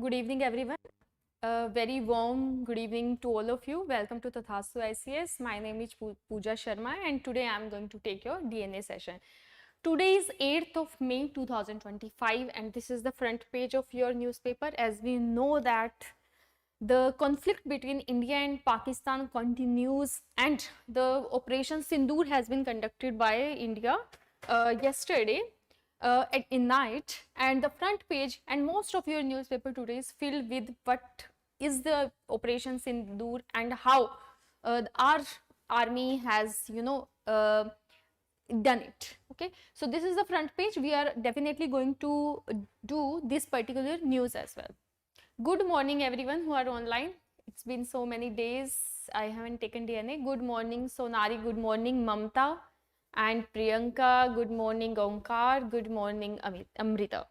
Good evening, everyone. A very warm good evening to all of you. Welcome to Tathastu ICS. My name is Pooja Sharma, and today I am going to take your DNA session. Today is 8th of May 2025, and this is the front page of your newspaper. As we know that the conflict between India and Pakistan continues, and the Operation Sindoor has been conducted by India yesterday in night, and the front page and most of your newspaper today is filled with what is the Operation Sindoor and how our army has done it. Okay, so this is the front page. We are definitely going to do this particular news as well. Good morning, everyone who are online. It's been so many days I haven't taken DNA. Good morning, Sonari. Good morning, Mamta and Priyanka. Good morning, Omkar. Good morning, Amrita.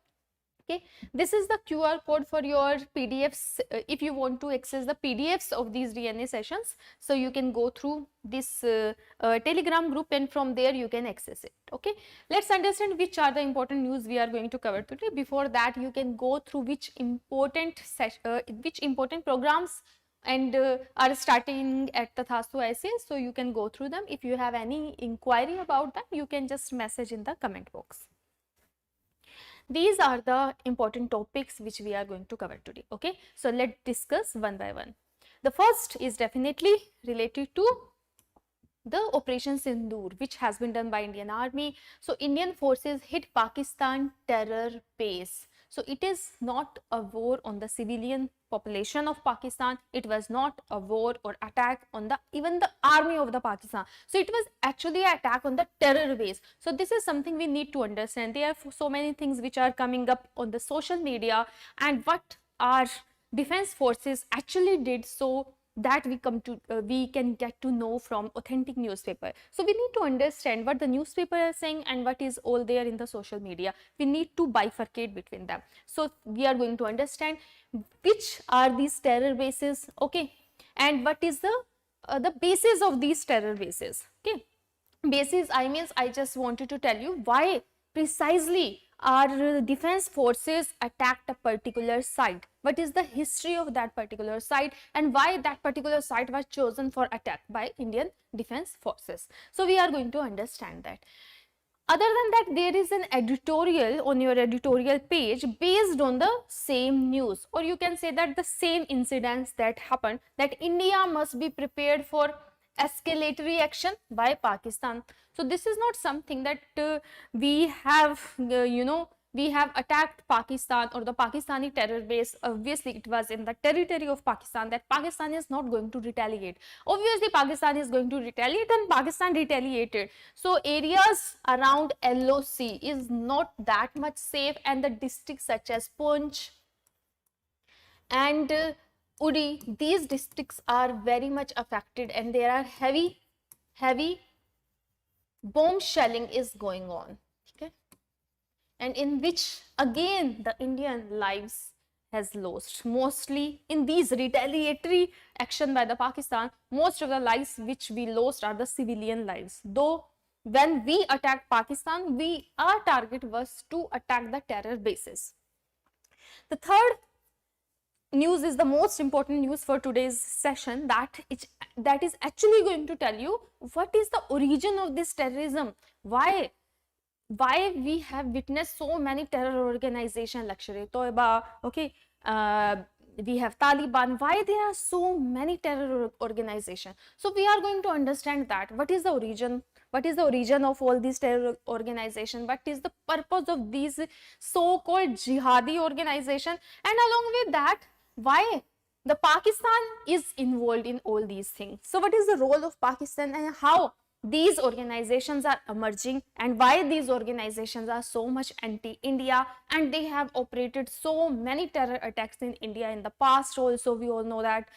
Okay, this is the QR code for your PDFs. If you want to access the PDFs of these DNA sessions, so you can go through this Telegram group, and from there you can access it. Okay, let's understand which are the important news we are going to cover today. Before that, you can go through which important programs and are starting at Tathastu ICS, so you can go through them. If you have any inquiry about them, you can just message in the comment box. These are the important topics which we are going to cover today. Okay, so let's discuss one by one. The first is definitely related to the Operation Sindoor, which has been done by Indian Army. So Indian forces hit Pakistan terror base. So it is not a war on the civilian population of Pakistan. It was not a war or attack on even the army of the Pakistan. So it was actually an attack on the terror base. So this is something we need to understand. There are so many things which are coming up on the social media, and what our defense forces actually did, so that we can get to know from authentic newspaper. So we need to understand what the newspaper is saying and what is all there in the social media. We need to bifurcate between them. So we are going to understand which are these terror bases, okay, and what is the basis of these terror bases. Okay, basis, I just wanted to tell you why precisely our defense forces attacked a particular site. What is the history of that particular site, and why that particular site was chosen for attack by Indian defense forces. So we are going to understand that. Other than that, there is an editorial on your editorial page based on the same news, or you can say that the same incidents that happened, that India must be prepared for escalatory action by Pakistan. So this is not something that we have we have attacked Pakistan or the Pakistani terror base. Obviously it was in the territory of Pakistan, that Pakistan is not going to retaliate. Obviously Pakistan is going to retaliate, and Pakistan retaliated. So areas around LOC is not that much safe, and the districts such as Poonch and Uri, these districts are very much affected, and there are heavy bomb shelling is going on. Okay, and in which again the Indian lives has lost. Mostly in these retaliatory action by the Pakistan, most of the lives which we lost are the civilian lives. Though when we attacked Pakistan, our target was to attack the terror bases. The third news is the most important news for today's session, that is actually going to tell you what is the origin of this terrorism, why we have witnessed so many terror organizations, Lashkar-e-Toiba, okay, we have Taliban, why there are so many terror organizations. So we are going to understand that what is the origin of all these terror organizations, what is the purpose of these so-called jihadi organizations, and along with that, why the Pakistan is involved in all these things. So what is the role of Pakistan, and how these organizations are emerging, and why these organizations are so much anti-India, and they have operated so many terror attacks in India in the past also, we all know that.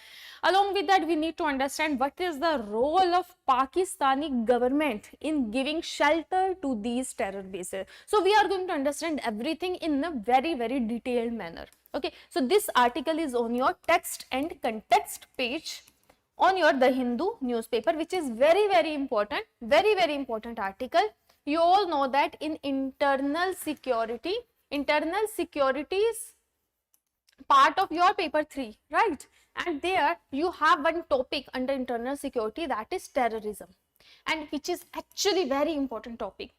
Along with that, we need to understand what is the role of Pakistani government in giving shelter to these terror bases. So we are going to understand everything in a very detailed manner. Okay, so this article is on your text and context page on your The Hindu newspaper, which is very important article. You all know that in internal security is part of your paper 3, right? And there you have one topic under internal security, that is terrorism, and which is actually very important topic.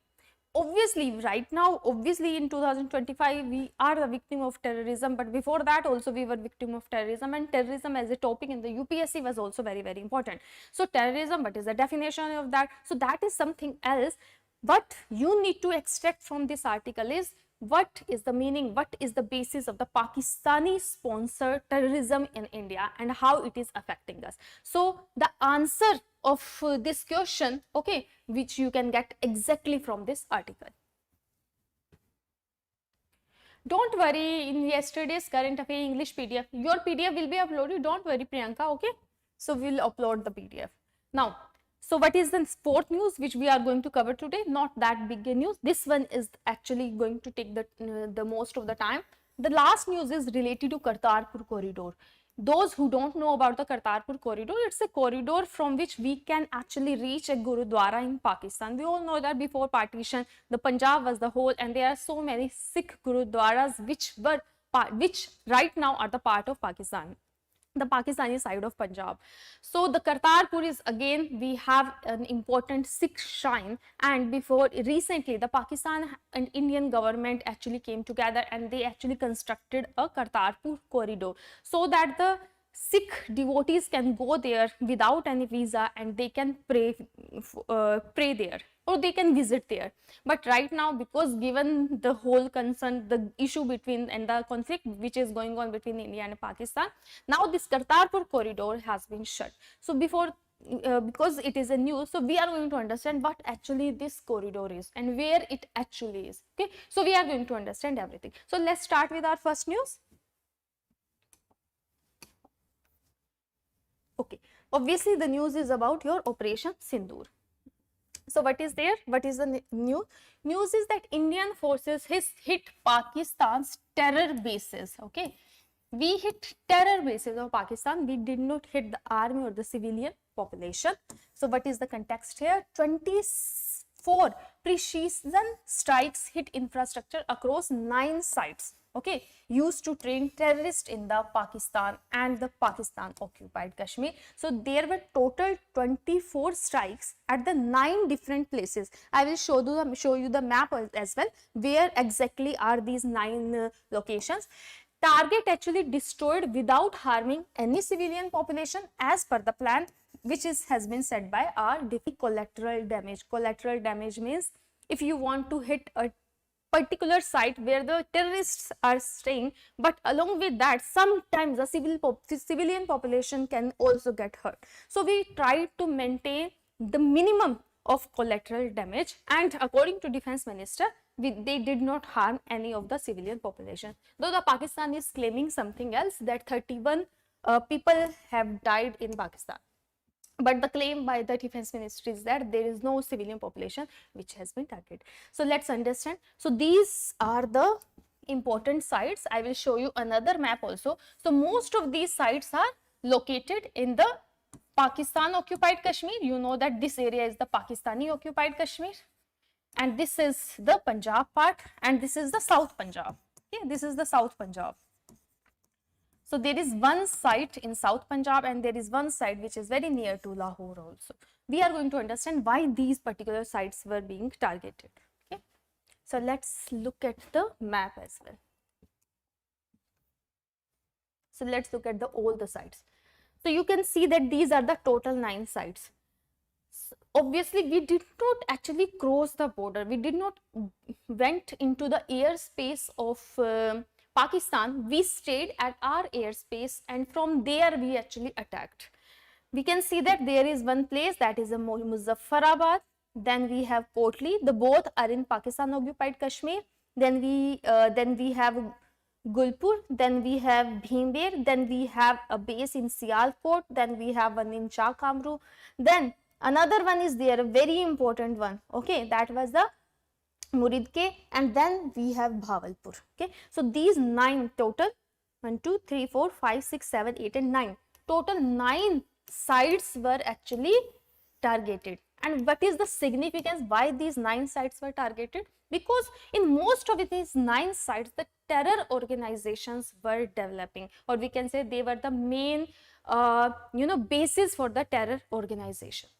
Obviously right now, obviously in 2025 we are the victim of terrorism, but before that also we were victim of terrorism, and terrorism as a topic in the UPSC was also very important. So terrorism, what is the definition of that? So that is something else. What you need to extract from this article is what is the meaning, what is the basis of the Pakistani sponsored terrorism in India and how it is affecting us. So the answer of this question, okay, which you can get exactly from this article. Don't worry, in yesterday's current affair English PDF, your PDF will be uploaded. Don't worry, Priyanka, okay? So we'll upload the PDF. Now, so what is the fourth news which we are going to cover today? Not that big a news. This one is actually going to take the most of the time. The last news is related to Kartarpur corridor. Those who don't know about the Kartarpur corridor, it's a corridor from which we can actually reach a Gurudwara in Pakistan. We all know that before partition, the Punjab was the whole, and there are so many Sikh Gurudwaras which right now are the part of Pakistan, the Pakistani side of Punjab. So the Kartarpur is, again, we have an important Sikh shrine, and before recently the Pakistan and Indian government actually came together and they actually constructed a Kartarpur corridor so that the Sikh devotees can go there without any visa and they can pray there, or they can visit there. But right now, because given the whole concern, the issue between and the conflict which is going on between India and Pakistan, now this Kartarpur corridor has been shut. So before because it is a news, so we are going to understand what actually this corridor is and where it actually is. Okay, so we are going to understand everything. So let's start with our first news. Okay, obviously the news is about your Operation Sindoor. So what is there? What is the news? News is that Indian forces hit Pakistan's terror bases. Okay, we hit terror bases of Pakistan. We did not hit the army or the civilian population. So what is the context here? 24 precision strikes hit infrastructure across 9 sites. Okay, used to train terrorists in the Pakistan and the Pakistan occupied Kashmir. So there were total 24 strikes at the 9 different places. I will show you the map as well, where exactly are these 9 locations. Target actually destroyed without harming any civilian population as per the plan, which has been said by our collateral damage. Collateral damage means if you want to hit a particular site where the terrorists are staying, but along with that sometimes the civilian population can also get hurt. So we try to maintain the minimum of collateral damage, and according to Defense Minister, they did not harm any of the civilian population, though the Pakistan is claiming something else, that 31 people have died in Pakistan. But the claim by the Defense Ministry is that there is no civilian population which has been targeted. So let's understand. So these are the important sites. I will show you another map also. So most of these sites are located in the Pakistan occupied Kashmir. You know that this area is the Pakistani occupied Kashmir, and this is the Punjab part, and this is the South Punjab. Okay, this is the South Punjab. So there is one site in South Punjab and there is one site which is very near to Lahore also. We are going to understand why these particular sites were being targeted. Okay, so let's look at the map as well. So let's look at all the sites. So you can see that these are the total 9 sites. So obviously we did not actually cross the border. We did not went into the airspace of Pakistan. We stayed at our airspace and from there we actually attacked. We can see that there is one place, that is a Muzaffarabad, then we have Kotli, the both are in Pakistan occupied Kashmir, then we have Gulpur, then we have Bhimber, then we have a base in Sialkot, then we have one in Shah Kamru, then another one is there, a very important one, okay, that was the Muridke, and then we have Bhavalpur. Okay, so these 9 total, 1 2 3 4 5 6 7 8 and 9, total 9 sites were actually targeted. And what is the significance why these 9 sites were targeted? because in most of these 9 sites, the terror organizations were developing, or we can say they were the main basis for the terror organization.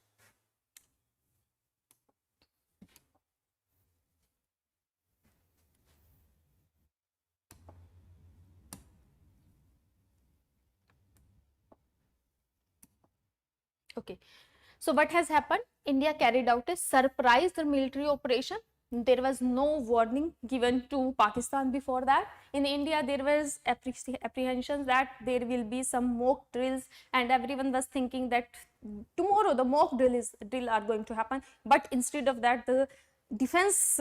Okay, so what has happened? India carried out a surprise military operation. There was no warning given to Pakistan before that. In India, there was apprehensions that there will be some mock drills, and everyone was thinking that tomorrow the mock drill are going to happen. But instead of that, the defense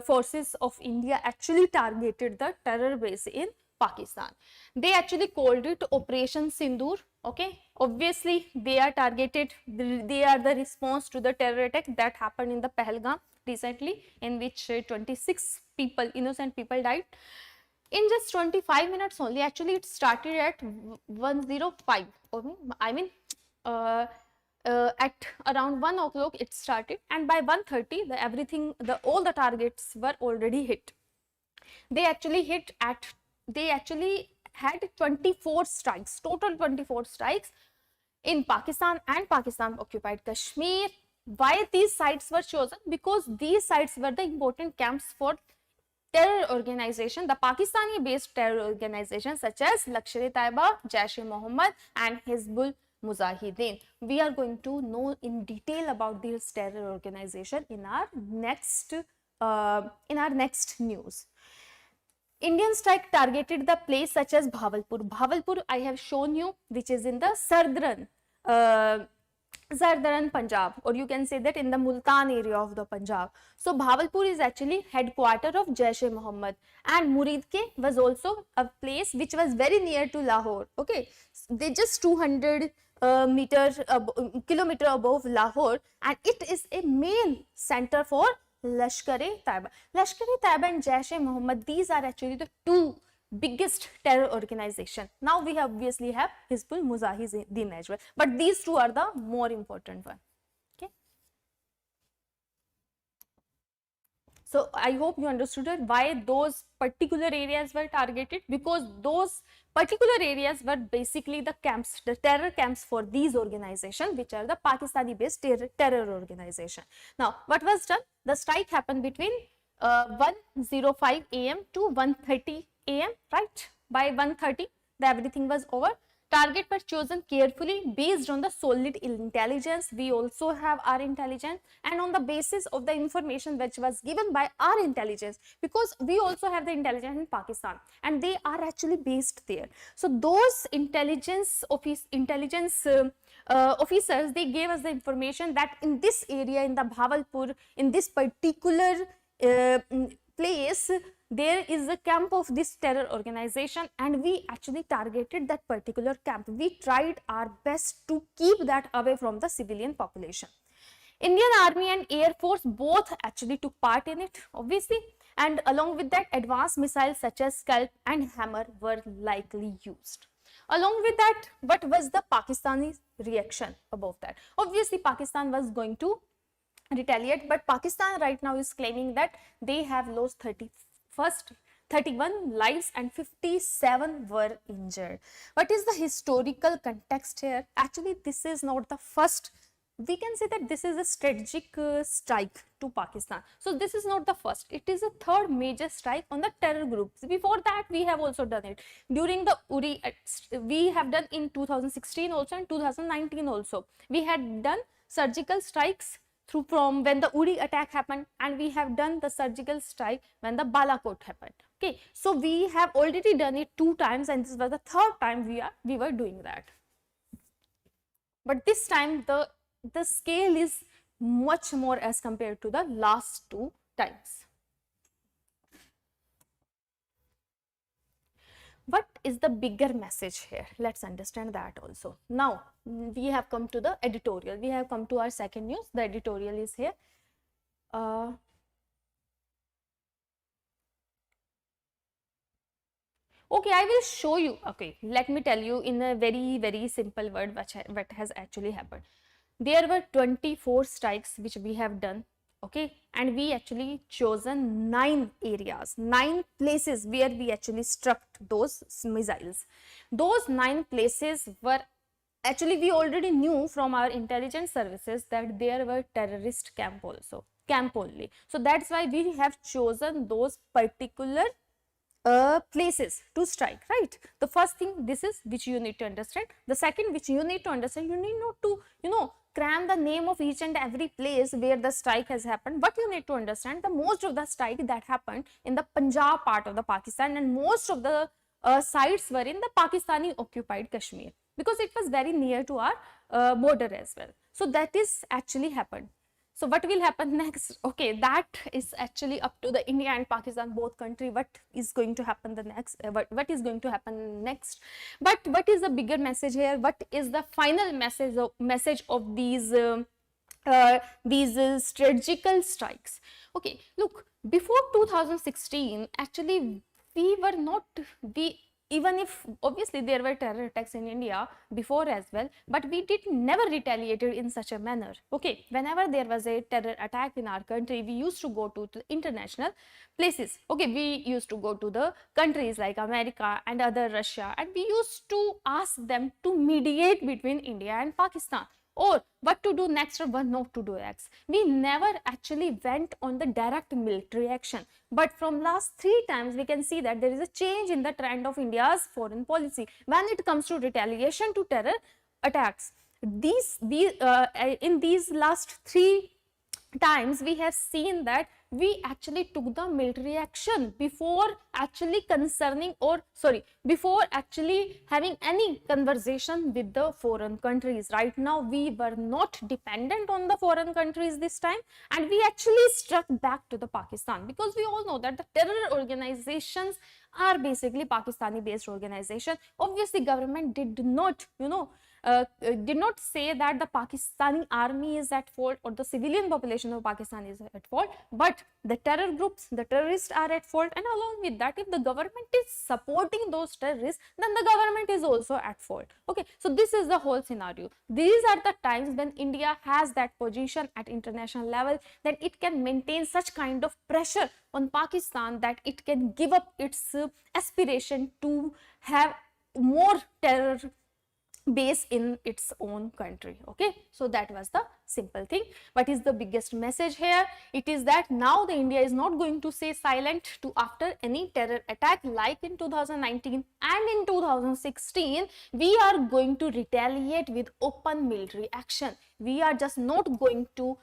forces of India actually targeted the terror base in Pakistan. They actually called it Operation Sindoor. Okay, obviously they are targeted, they are the response to the terror attack that happened in the Pahalgam recently, in which 26 people, innocent people, died. In just 25 minutes only, actually it started at 105, at around 1 o'clock it started, and by 1:30 all the targets were already hit. They actually had 24 strikes, total 24 strikes in Pakistan and Pakistan occupied Kashmir. Why these sites were chosen? Because these sites were the important camps for terror organization, the Pakistani based terror organizations such as Lashkar-e-Taiba, Jaish-e-Mohammed and Hizbul Mujahideen. We are going to know in detail about this terror organization in our next news. Indian strike targeted the place such as Bhavalpur. Bhavalpur I have shown you, which is in the southern Punjab, or you can say that in the Multan area of the Punjab. So Bhavalpur is actually headquarter of Jaish-e-Mohammed, and Muridke was also a place which was very near to Lahore. Okay, they just 200 kilometer above Lahore, and it is a main center for Lashkar-e-Taiba. Lashkar-e-Taiba and Jaish-e-Mohammed, these are actually the two biggest terror organization. Now we obviously have Hizbul Mujahideen as well, but these two are the more important one. Okay, so I hope you understood why those particular areas were targeted, because those particular areas were basically the camps, the terror camps for these organizations, which are the Pakistani based terror organization. Now what was done? The strike happened between 1:05 AM to 1:30 AM, right? By 1:30 everything was over. Target was chosen carefully based on the solid intelligence. We also have our intelligence, and on the basis of the information which was given by our intelligence, because we also have the intelligence in Pakistan and they are actually based there. So those intelligence officers, they gave us the information that in this area, in the Bhavalpur, in this particular place, there is a camp of this terror organization, and we actually targeted that particular camp. We tried our best to keep that away from the civilian population. Indian Army and Air Force both actually took part in it, obviously, and along with that, advanced missiles such as Scalp and Hammer were likely used. Along with that, what was the Pakistani reaction above that? Obviously, Pakistan was going to retaliate, but Pakistan right now is claiming that they have lost 31 lives and 57 were injured. What is the historical context here? Actually, this is not the first. We can say that this is a strategic strike to Pakistan. So this is not the first. It is a third major strike on the terror groups. Before that, we have also done it. During the Uri, we have done in 2016 also and 2019 also. We had done surgical strikes from when the Uri attack happened, and we have done the surgical strike when the Balakot happened. Okay, so we have already done it 2 times, and this was the third time we were doing that. But this time the scale is much more as compared to the last 2 times. What is the bigger message here? Let's understand that also. Now we have come to the editorial. We have come to our second news. The editorial is here. Okay, I will show you. Okay, let me tell you in a very simple word what has actually happened. There were 24 strikes which we have done Okay, and we actually chosen 9 areas, 9 places where we actually struck those missiles. Those 9 places were actually, we already knew from our intelligence services that there were terrorist camp only. So that's why we have chosen those particular places to strike, right? The first thing, this is which you need to understand. The second which you need to understand, you need not to cram the name of each and every place where the strike has happened, but you need to understand the most of the strike that happened in the Punjab part of the Pakistan, and most of the sites were in the Pakistani occupied Kashmir, because it was very near to our border as well. So that is actually happened. So what will happen next? Okay, that is actually up to the India and Pakistan, both country, what is going to happen the next, what is going to happen next. But what is the bigger message here? What is the final message of these strategical strikes? Okay, look, before 2016, actually we were not, even if obviously there were terror attacks in India before as well, but we did never retaliated in such a manner. Okay, whenever there was a terror attack in our country, we used to go to the international places. Okay, we used to go to the countries like America and other Russia, and we used to ask them to mediate between India and Pakistan, or what to do next or what not to do next. We never actually went on the direct military action. But from last 3 times, we can see that there is a change in the trend of India's foreign policy when it comes to retaliation to terror attacks. In these last 3 times, we have seen that we actually took the military action before actually before actually having any conversation with the foreign countries. Right now, we were not dependent on the foreign countries this time, and we actually struck back to the Pakistan, because we all know that the terror organizations are basically Pakistani based organization. Obviously, government did not say that the Pakistani army is at fault or the civilian population of Pakistan is at fault, but the terror groups, the terrorists are at fault, and along with that, if the government is supporting those terrorists, then the government is also at fault. Okay, so this is the whole scenario. These are the times when India has that position at international level that it can maintain such kind of pressure on Pakistan that it can give up its aspiration to have more terror base in its own country. Okay, so that was the simple thing. What is the biggest message here? It is that now the India is not going to stay silent to after any terror attack like in 2019 and in 2016. We are going to retaliate with open military action. We are just not going to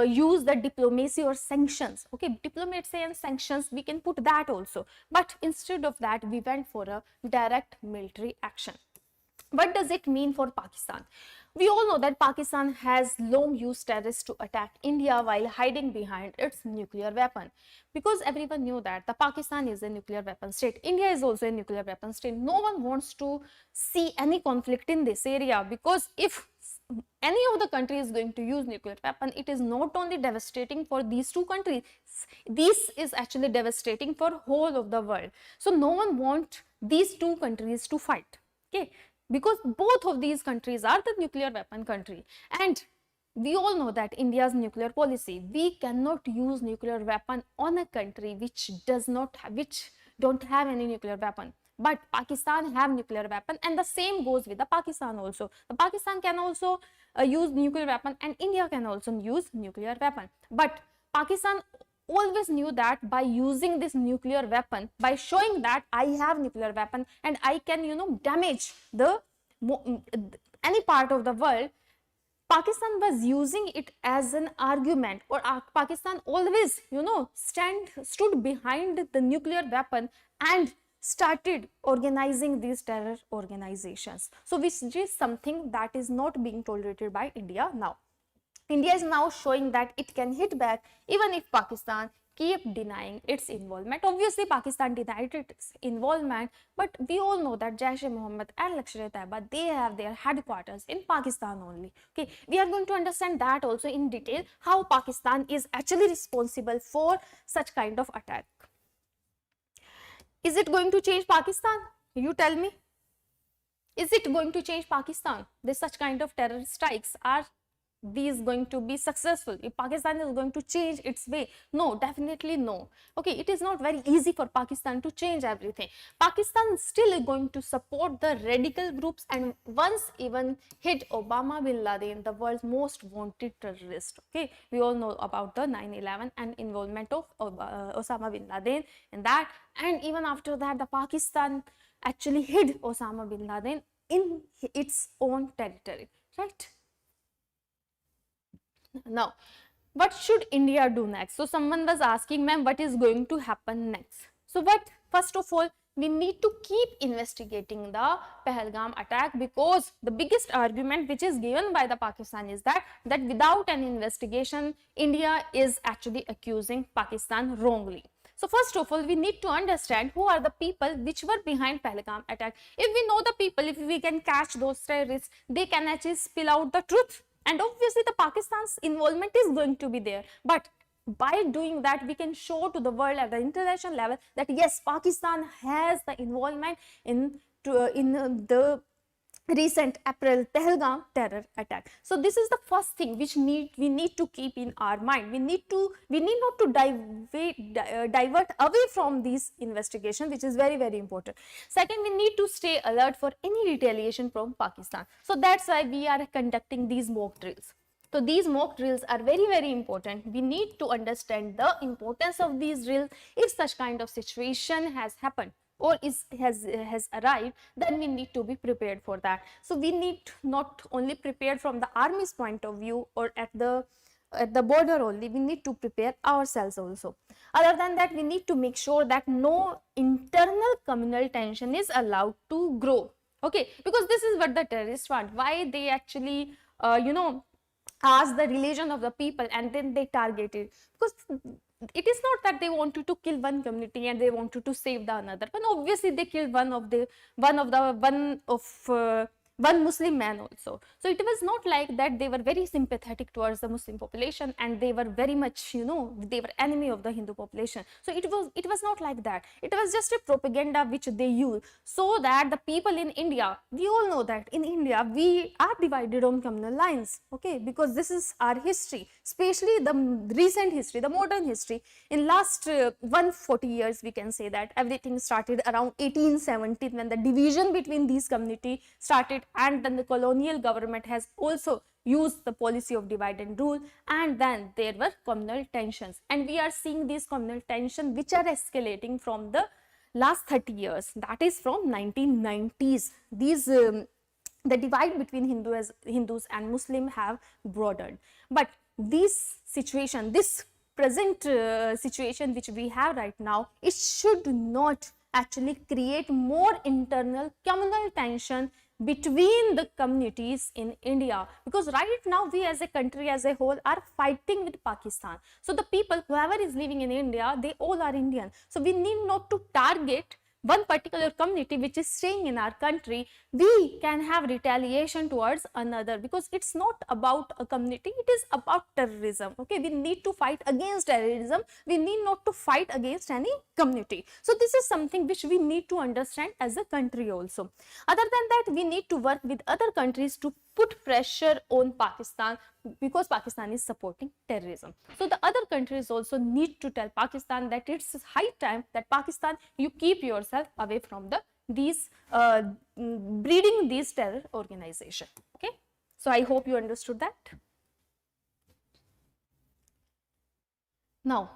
use the diplomacy or sanctions. Okay, diplomacy and sanctions, we can put that also, but instead of that, we went for a direct military action. What does it mean for Pakistan? We all know that Pakistan has long used terrorists to attack India while hiding behind its nuclear weapon, because everyone knew that the Pakistan is a nuclear weapon state. India is also a nuclear weapon state. No one wants to see any conflict in this area, because if any of the country is going to use nuclear weapon, it is not only devastating for these 2 countries, this is actually devastating for whole of the world. So no one wants these 2 countries to fight. Okay, because both of these countries are the nuclear weapon country, and we all know that India's nuclear policy, we cannot use nuclear weapon on a country which don't have any nuclear weapon. But Pakistan have nuclear weapon, and the same goes with the Pakistan also. The Pakistan can also use nuclear weapon, and India can also use nuclear weapon. But Pakistan always knew that by using this nuclear weapon, by showing that I have nuclear weapon and I can damage the any part of the world, Pakistan was using it as an argument, or Pakistan always stood behind the nuclear weapon and started organizing these terror organizations. So which is something that is not being tolerated by India now. India is now showing that it can hit back even if Pakistan keep denying its involvement. Obviously, Pakistan denied its involvement, but we all know that Jaish-e-Mohammed and Lashkar-e-Taiba, they have their headquarters in Pakistan only. Okay, we are going to understand that also in detail, how Pakistan is actually responsible for such kind of attack. Is it going to change Pakistan? You tell me. Is it going to change Pakistan? This such kind of terror strikes are these going to be successful, if Pakistan is going to change its way? No, definitely no. Okay, it is not very easy for Pakistan to change everything. Pakistan still is going to support the radical groups, and once even hit Osama bin Laden, the world's most wanted terrorist. Okay, we all know about the 9/11 and involvement of Osama bin Laden in that, and even after that the Pakistan actually hid Osama bin Laden in its own territory, right? Now, what should India do next? So someone was asking, ma'am, what is going to happen next? So what, first of all, we need to keep investigating the Pahalgam attack, because the biggest argument which is given by the Pakistan is that without an investigation, India is actually accusing Pakistan wrongly. So first of all, we need to understand who are the people which were behind Pahalgam attack. If we know the people, if we can catch those terrorists, they can actually spill out the truth. And obviously the Pakistan's involvement is going to be there. But by doing that, we can show to the world at the international level that yes, Pakistan has the involvement in the recent April Pahalgam terror attack. So this is the first thing which we need to keep in our mind. We need not to divert away from these investigation, which is very, very important. Second, we need to stay alert for any retaliation from Pakistan. So that's why we are conducting these mock drills. So these mock drills are very, very important. We need to understand the importance of these drills. If such kind of situation has happened or has arrived, then we need to be prepared for that. So we need not only prepared from the army's point of view or at the border only, we need to prepare ourselves also. Other than that, we need to make sure that no internal communal tension is allowed to grow. Okay, because this is what the terrorists want. Why they actually ask the religion of the people and then they target it, because it is not that they wanted to kill one community and they wanted to save the another, but obviously they killed one Muslim man also. So it was not like that they were very sympathetic towards the Muslim population and they were very much, they were enemy of the Hindu population. So it was not like that. It was just a propaganda which they use so that the people in India, we all know that in India we are divided on communal lines, okay, because this is our history, especially the recent history, the modern history. In last 140 years, we can say that everything started around 1870 when the division between these community started, and then the colonial government has also used the policy of divide and rule, and then there were communal tensions, and we are seeing these communal tensions which are escalating from the last 30 years, that is from 1990s. These the divide between Hindus and Muslim have broadened, but this situation, this present situation which we have right now, it should not actually create more internal communal tension between the communities in India, because right now we as a country as a whole are fighting with Pakistan. So the people, whoever is living in India, they all are Indian. So we need not to target one particular community which is staying in our country. We can have retaliation towards another, because it's not about a community, it is about terrorism. Okay, we need to fight against terrorism, we need not to fight against any community. So this is something which we need to understand as a country also. Other than that, we need to work with other countries to put pressure on Pakistan, because Pakistan is supporting terrorism. So the other countries also need to tell Pakistan that it's high time that Pakistan, you keep yourself away from these breeding these terror organization. Okay, so I hope you understood that. Now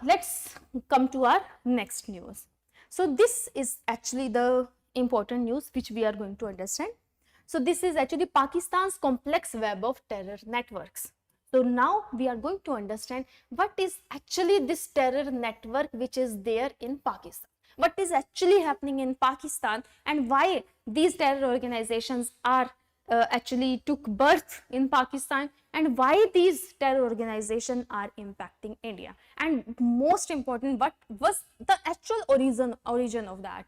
let's come to our next news. So this is actually the important news which we are going to understand. So this is actually Pakistan's complex web of terror networks. So now we are going to understand what is actually this terror network which is there in Pakistan. What is actually happening in Pakistan and why these terror organizations are actually took birth in Pakistan, and why these terror organizations are impacting India. And most important, what was the actual origin of that?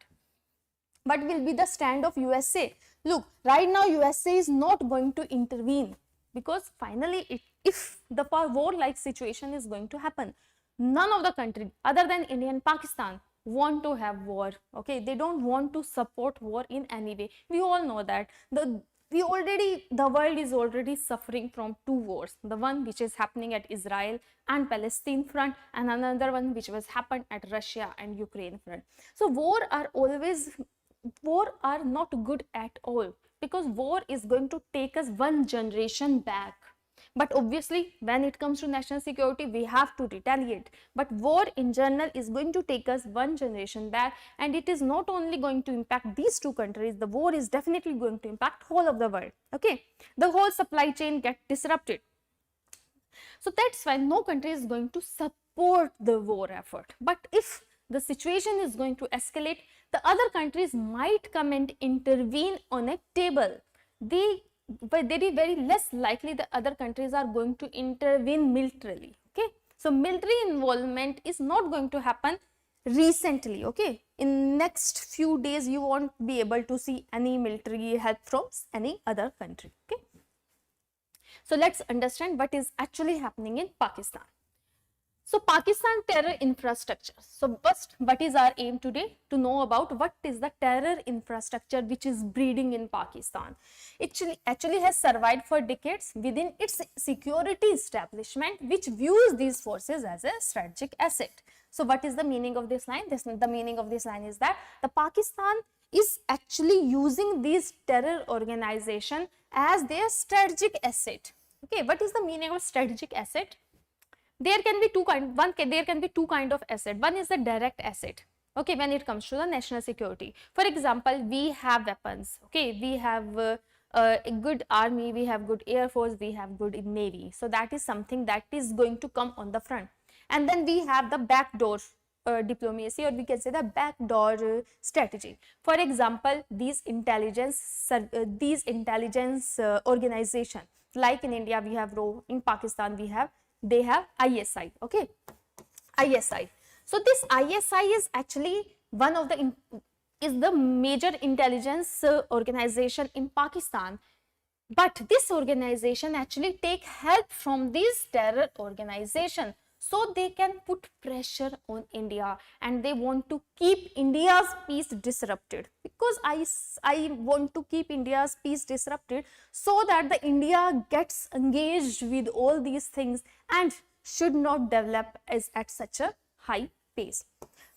What will be the stand of USA? Look, right now USA is not going to intervene, because finally if the war-like situation is going to happen, none of the country other than India and Pakistan want to have war. Okay, they don't want to support war in any way. We all know that the world is already suffering from two wars, the one which is happening at Israel and Palestine front, and another one which was happened at Russia and Ukraine front. So war are not good at all, because war is going to take us one generation back. But obviously, when it comes to national security, we have to retaliate. But war in general is going to take us one generation back, and it is not only going to impact these two countries, the war is definitely going to impact whole of the world. Okay, the whole supply chain get disrupted. So that's why no country is going to support the war effort. But if the situation is going to escalate, the other countries might come and intervene on a table. But very, very less likely the other countries are going to intervene militarily. Okay, so military involvement is not going to happen recently. Okay, in next few days you won't be able to see any military help from any other country. Okay, so let's understand what is actually happening in Pakistan. So Pakistan terror infrastructure. So first, what is our aim today? To know about what is the terror infrastructure which is breeding in Pakistan. It actually has survived for decades within its security establishment, which views these forces as a strategic asset. So what is the meaning of this line? The meaning of this line is that the Pakistan is actually using these terror organization as their strategic asset. Okay, what is the meaning of strategic asset? There can be two kind of asset. One is the direct asset. Okay, when it comes to the national security. For example, we have weapons. Okay, we have a good army, we have good air force, we have good navy. So that is something that is going to come on the front. And then we have the backdoor diplomacy, or we can say the backdoor strategy. For example, these intelligence organization, like in India we have RAW, in Pakistan they have ISI. Okay, ISI. So this ISI is actually one of the major intelligence organization in Pakistan. But this organization actually take help from this terror organization, so they can put pressure on India, and they want to keep India's peace disrupted. Because I want to keep India's peace disrupted, so that the India gets engaged with all these things and should not develop at such a high pace.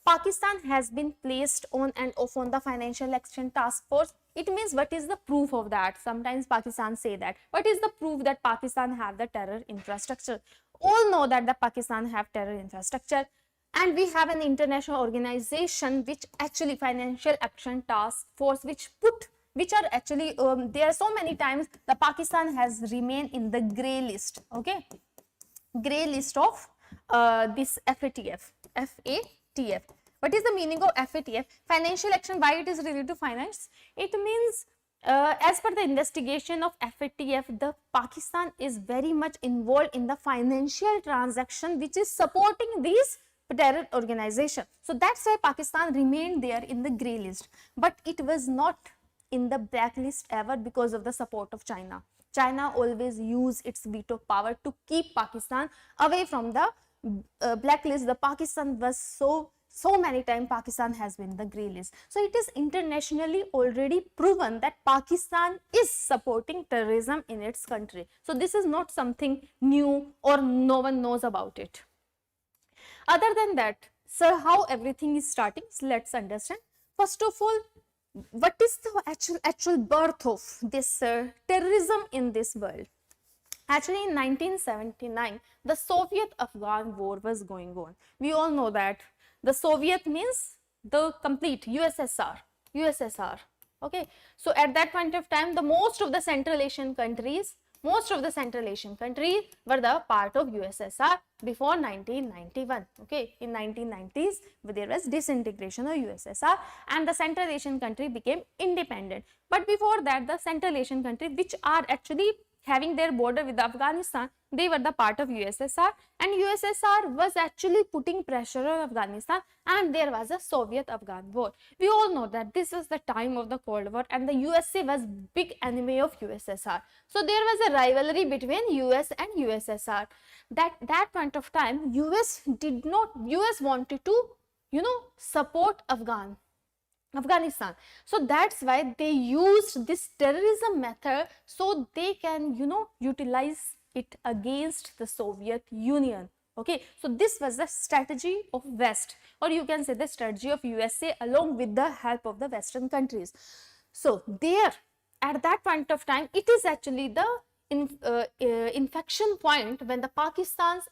Pakistan has been placed on and off on the Financial Action Task Force. It means, what is the proof of that? Sometimes Pakistan say that. What is the proof that Pakistan have the terror infrastructure? All know that the Pakistan have terror infrastructure, and we have an international organization which actually Financial Action Task Force, which are actually there are so many times the Pakistan has remained in the grey list. Okay, grey list of this FATF. What is the meaning of FATF? Financial action. Why it is related to finance? It means as per the investigation of FATF, the Pakistan is very much involved in the financial transaction which is supporting these terror organization. So that's why Pakistan remained there in the grey list, but it was not in the blacklist ever because of the support of China. China always used its veto power to keep Pakistan away from the blacklist. The Pakistan was so many times Pakistan has been the grey list. So it is internationally already proven that Pakistan is supporting terrorism in its country. So this is not something new or no one knows about it. Other than that, sir, how everything is starting? So let's understand. First of all, what is the actual birth of this terrorism in this world? Actually, in 1979, the Soviet-Afghan war was going on. We all know that. The Soviet means the complete USSR. Okay, so at that point of time, most of the Central Asian countries were the part of USSR before 1991. Okay, in 1990s there was disintegration of USSR and the Central Asian country became independent. But before that, the Central Asian country, which are actually having their border with Afghanistan, they were the part of USSR, and USSR was actually putting pressure on Afghanistan, and there was a Soviet-Afghan war. We all know that this was the time of the Cold War, and the USA was big enemy of USSR. So there was a rivalry between US and USSR. That point of time, US wanted to, support Afghan. Afghanistan. So that's why they used this terrorism method, so they can, utilize it against the Soviet Union. Okay, so this was the strategy of West, or you can say the strategy of USA along with the help of the Western countries. So there, at that point of time, it is actually the infection point when the Pakistan's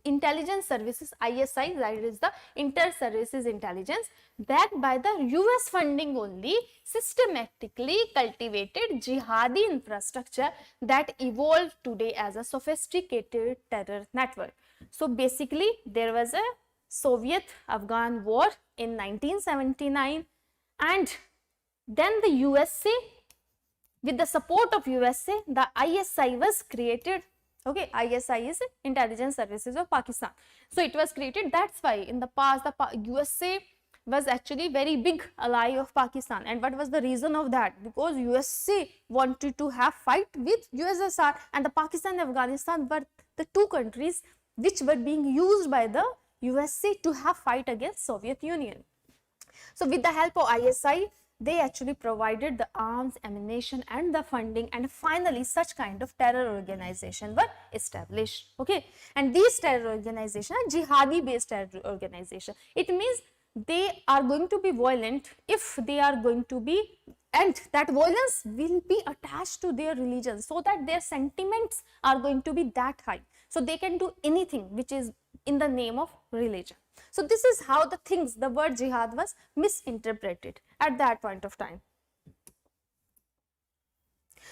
intelligence services, ISI, that is the inter-services intelligence, backed by the US funding only, systematically cultivated jihadi infrastructure that evolved today as a sophisticated terror network. So basically, there was a Soviet-Afghan war in 1979, and then the USA, with the support of USA, the ISI was created. Okay, ISI is Intelligence Services of Pakistan. So it was created. That's why in the past, the USA was actually very big ally of Pakistan. And what was the reason of that? Because USA wanted to have fight with USSR, and the Pakistan and Afghanistan were the two countries which were being used by the USA to have fight against Soviet Union. So with the help of ISI, they actually provided the arms, ammunition and the funding, and finally such kind of terror organization were established. Okay, and these terror organization are jihadi based terror organization. It means they are going to be violent if they are going to be, and that violence will be attached to their religion, so that their sentiments are going to be that high, so they can do anything which is in the name of religion. So this is how the word jihad was misinterpreted at that point of time.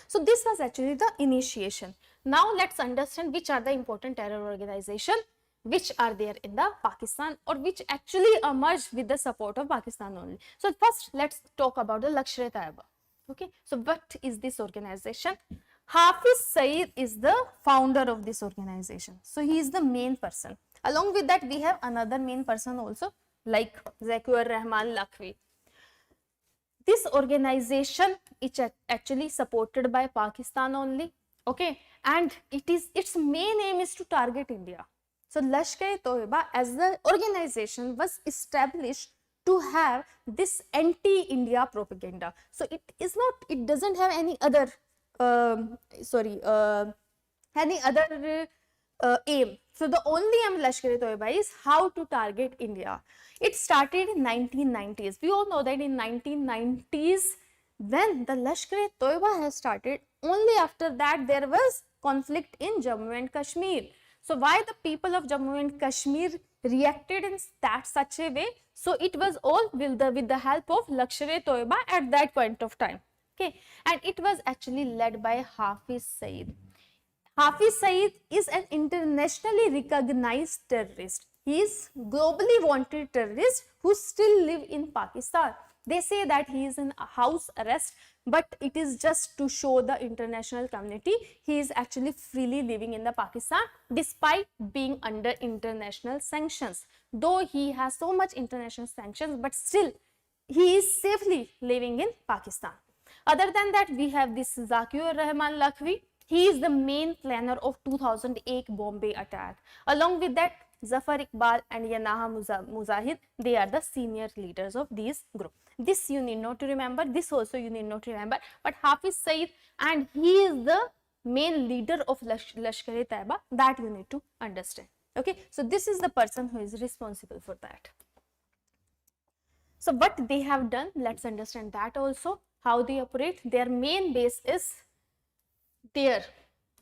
So this was actually the initiation. Now let's understand which are the important terror organizations which are there in the Pakistan, or which actually emerged with the support of Pakistan only. So first let's talk about the Lashkar-e-Taiba. Okay, so what is this organization? Hafiz Saeed is the founder of this organization. So he is the main person. Along with that, we have another main person also, like Zakiur Rahman Lakhvi. This organization is actually supported by Pakistan only. Okay, and its main aim is to target India. So Lashkar-e-Taiba as the organization was established to have this anti-India propaganda. So it doesn't have any other aim. So the only aim Lashkar-e-Taiba is how to target India. It started in 1990s. We all know that in 1990s, when the Lashkar-e-Taiba has started, only after that there was conflict in Jammu and Kashmir. So why the people of Jammu and Kashmir reacted in such a way? So it was all with the help of Lashkar-e-Taiba at that point of time. Okay, and it was actually led by Hafiz Saeed. Hafiz Saeed is an internationally recognized terrorist. He is globally wanted terrorist who still live in Pakistan. They say that he is in a house arrest, but it is just to show the international community he is actually freely living in the Pakistan despite being under international sanctions. Though he has so much international sanctions, but still he is safely living in Pakistan. Other than that, we have this Zakiur Rahman Lakhvi. He is the main planner of 2008 Bombay attack. Along with that, Zafar Iqbal and Yanaha Mujahid, they are the senior leaders of this group. This you need not to remember, this also you need not to remember, but Hafiz Saeed, and he is the main leader of Lashkar-e-Taiba, that you need to understand. Okay, so this is the person who is responsible for that. So what they have done, let's understand that also, how they operate. Their main base is there,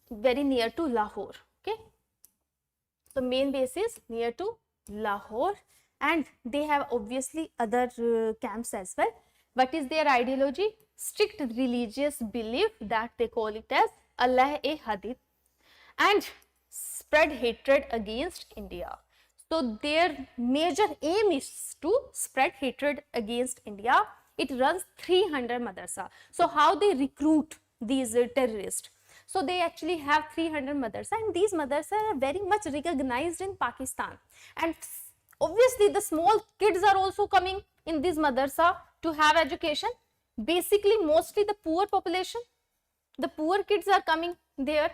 very near to Lahore. Okay, so main base is near to Lahore, and they have obviously other camps as well. What is their ideology? Strict religious belief that they call it as Allah-e-Hadith, and spread hatred against India. So their major aim is to spread hatred against India. It runs 300 madrasa. So how they recruit these terrorists? So they actually have 300 madrasa, and these madrasa are very much recognized in Pakistan. And obviously the small kids are also coming in this madrasa to have education. Basically, mostly the poor population, the poor kids are coming there.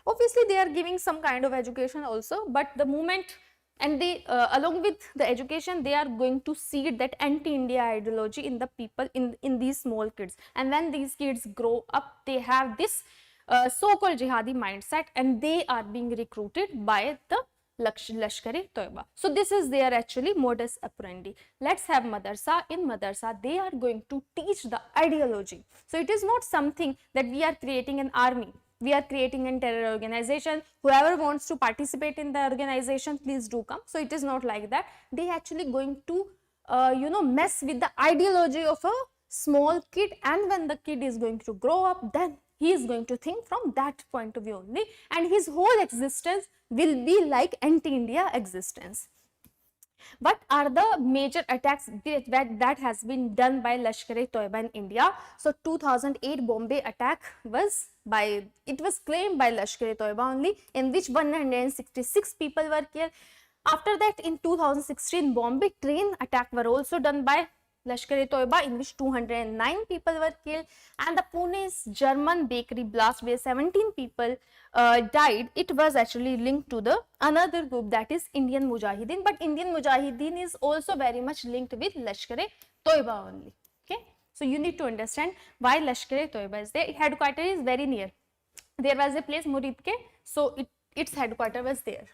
Obviously, they are giving some kind of education also, but the moment and they along with the education, they are going to seed that anti-India ideology in the people, in these small kids. And when these kids grow up, they have this so-called jihadi mindset, and they are being recruited by the Lashkar-e-Toiba. So this is their actually modus operandi. Let's have madrasa. In madrasa, they are going to teach the ideology. So it is not something that we are creating an army, we are creating a terror organization. Whoever wants to participate in the organization, please do come. So it is not like that. They actually going to mess with the ideology of a small kid, and when the kid is going to grow up, then he is going to think from that point of view only, and his whole existence will be like anti-India existence. What are the major attacks that has been done by Lashkar-e-Toiba in India? So 2008 Bombay attack was claimed by Lashkar-e-Toiba only, in which 166 people were killed. After that, in 2016 Bombay train attack were also done by Lashkar-e-Toiba, in which 209 people were killed, and the Pune's German bakery blast where 17 people died. It was actually linked to the another group, that is Indian Mujahideen, but Indian Mujahideen is also very much linked with Lashkar-e-Toiba only. Okay, so you need to understand why Lashkar-e-Toiba is there. Headquarters is very near. There was a place Muridke, so its headquarters was there.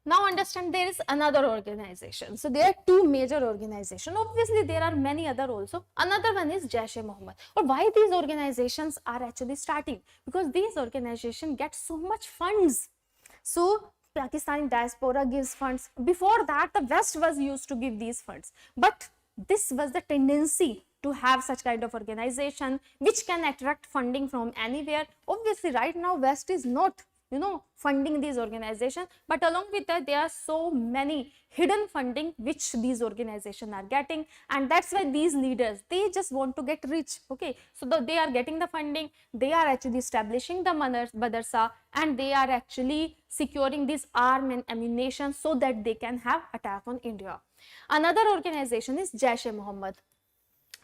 Now understand, there is another organization. So there are two major organizations. Obviously there are many other also. Another one is Jaish-e-Mohammed. Or why these organizations are actually starting? Because these organizations get so much funds. So Pakistani diaspora gives funds. Before that, the West was used to give these funds. But this was the tendency to have such kind of organization which can attract funding from anywhere. Obviously right now West is not funding these organizations, but along with that there are so many hidden funding which these organizations are getting, and that's why these leaders, they just want to get rich. Okay, so they are getting the funding, they are actually establishing the madrasa, and they are actually securing this arm and ammunition so that they can have attack on India. Another organization is Jaish-e-Mohammed.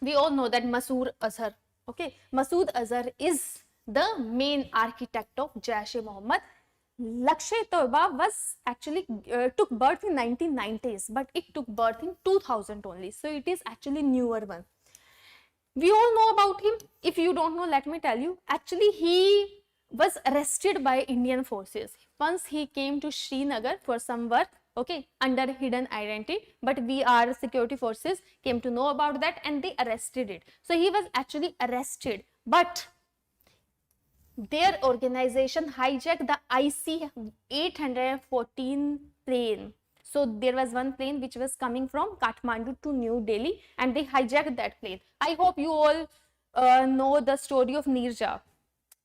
We all know that Masood Azhar. Okay, Masood Azhar is the main architect of Jaish-e-Mohammed. Lashkar-e-Toiba was actually took birth in 1990s, but it took birth in 2000 only. So it is actually newer one. We all know about him. If you don't know, let me tell you. Actually, he was arrested by Indian forces. Once he came to Srinagar for some work, okay, under hidden identity, but our security forces came to know about that and they arrested it. So he was actually arrested, but their organization hijacked the IC-814 plane. So there was one plane which was coming from Kathmandu to New Delhi, and they hijacked that plane. I hope you all know the story of Nirja.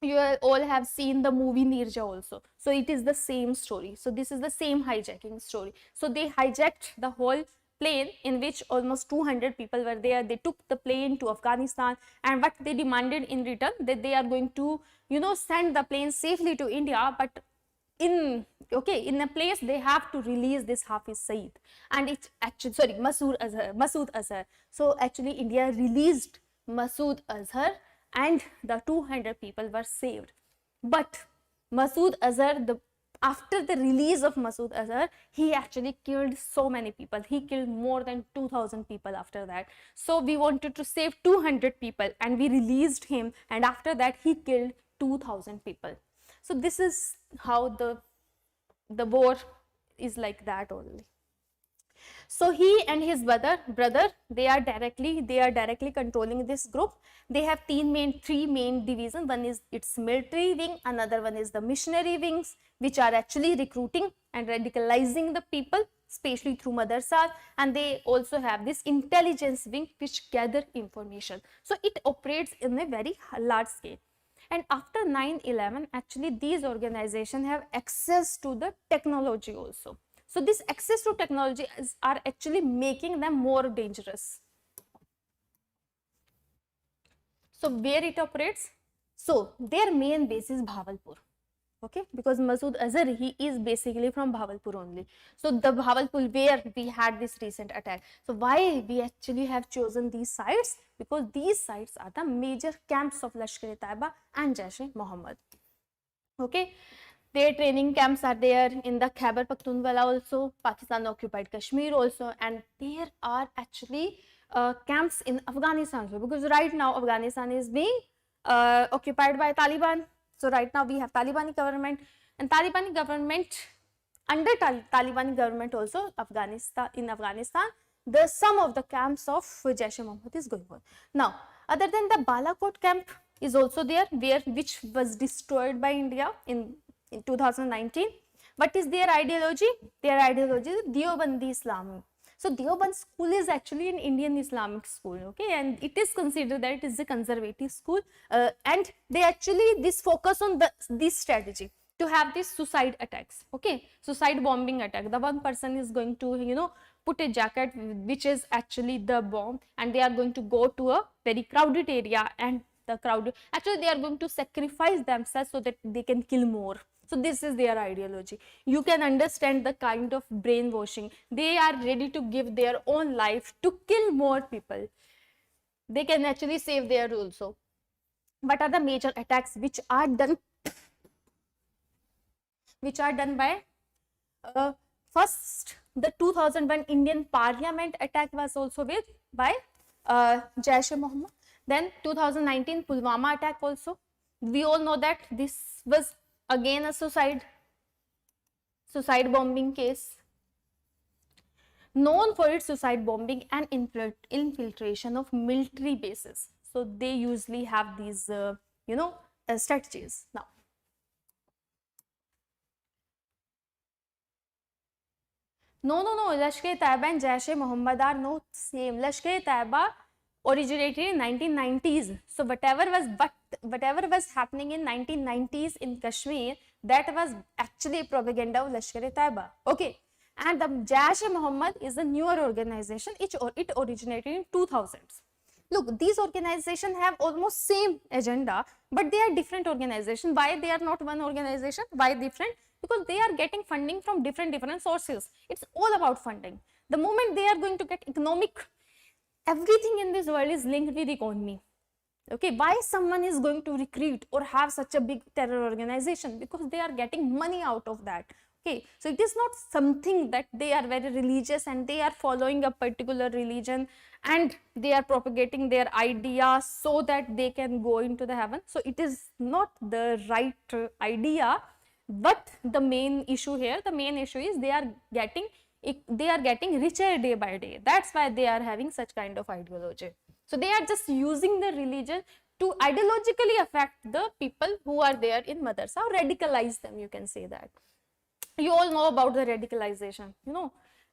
You all have seen the movie Nirja also. So it is the same story. So this is the same hijacking story. So they hijacked the whole plane, in which almost 200 people were there. They took the plane to Afghanistan, and what they demanded in return, that they are going to send the plane safely to India, but in a place they have to release this Hafiz Saeed, and it's actually Masood Azhar. So actually India released Masood Azhar and the 200 people were saved. But Masood Azhar, after the release of Masood Azhar, he actually killed so many people. He killed more than 2000 people after that. So we wanted to save 200 people and we released him, and after that he killed 2000 people. So this is how the war is like that only. So he and his brother, they are directly controlling this group. They have three main divisions. One is its military wing, another one is the missionary wings, which are actually recruiting and radicalizing the people, especially through madrasas, and they also have this intelligence wing which gather information. So it operates in a very large scale. And after 9/11, actually these organizations have access to the technology also. So this access to technology are actually making them more dangerous. So where it operates? So their main base is Bhavalpur. Okay, because Masood Azhar, he is basically from Bhavalpur only. So the Bhavalpur where we had this recent attack. So why we actually have chosen these sites? Because these sites are the major camps of Lashkar-e-Taiba and Jaish-e-Mohammed. Okay, Their training camps are there in the Khyber Pakhtunkhwa also, Pakistan occupied Kashmir also, and there are actually camps in Afghanistan also, because right now Afghanistan is being occupied by Taliban. So right now we have Talibani government, and Talibani government, under Talibani government also, in Afghanistan, some of the camps of Jaish-e-Mohammed is going on. Now, other than the Balakot camp is also there, which was destroyed by India in 2019. What is their ideology? Their ideology is Deobandi Islam. So Deoband school is actually an Indian Islamic school, okay, and it is considered that it is a conservative school, and they actually focus on this strategy to have these suicide attacks, okay, suicide bombing attack. The one person is going to put a jacket which is actually the bomb, and they are going to go to a very crowded area, and the crowd actually they are going to sacrifice themselves so that they can kill more. So this is their ideology. You can understand the kind of brainwashing. They are ready to give their own life to kill more people. They can actually save their also. What are the major attacks which are done by first, the 2001 Indian Parliament attack was also by Jaish-e-Mohammed. Then 2019 Pulwama attack also. We all know that this was again a suicide bombing case, known for its suicide bombing and infiltration of military bases. So they usually have these strategies. Now, no, Lashkar-e-Taiba and Jaish-e-Mohammed are not same. Lashkar-e-Taiba originated in 1990s. So whatever was happening in 1990s in Kashmir, that was actually propaganda of Lashkar-e-Taiba. Okay, and the Jaish-e-Mohammed is a newer organization. It originated in 2000s. Look, these organizations have almost same agenda, but they are different organizations. Why they are not one organization? Why different? Because they are getting funding from different sources. It's all about funding. The moment they are going to get economic, everything in this world is linked with economy. Okay, why someone is going to recruit or have such a big terror organization? Because they are getting money out of that. Okay, so it is not something that they are very religious and they are following a particular religion and they are propagating their ideas so that they can go into the heaven. So it is not the right idea. But the main issue here, is they are getting richer day by day. That's why they are having such kind of ideology. So they are just using the religion to ideologically affect the people who are there in madrasa, or radicalize them, you can say that. You all know about the radicalization,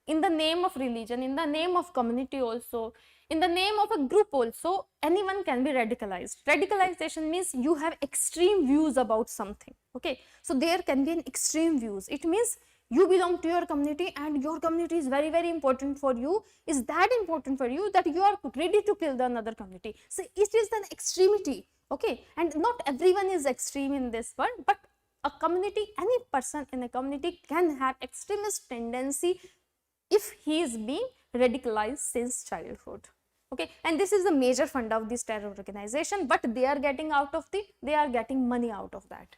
in the name of religion, in the name of community also, in the name of a group also, anyone can be radicalized. Radicalization means you have extreme views about something, okay. So there can be an extreme views. It means you belong to your community and your community is very, very important for you, is that important for you that you are ready to kill the another community. So it is an extremity, okay, and not everyone is extreme in this world, but a community, any person in a community can have extremist tendency if he is being radicalized since childhood, okay. And this is the major fund of this terror organization, but they are getting money out of that.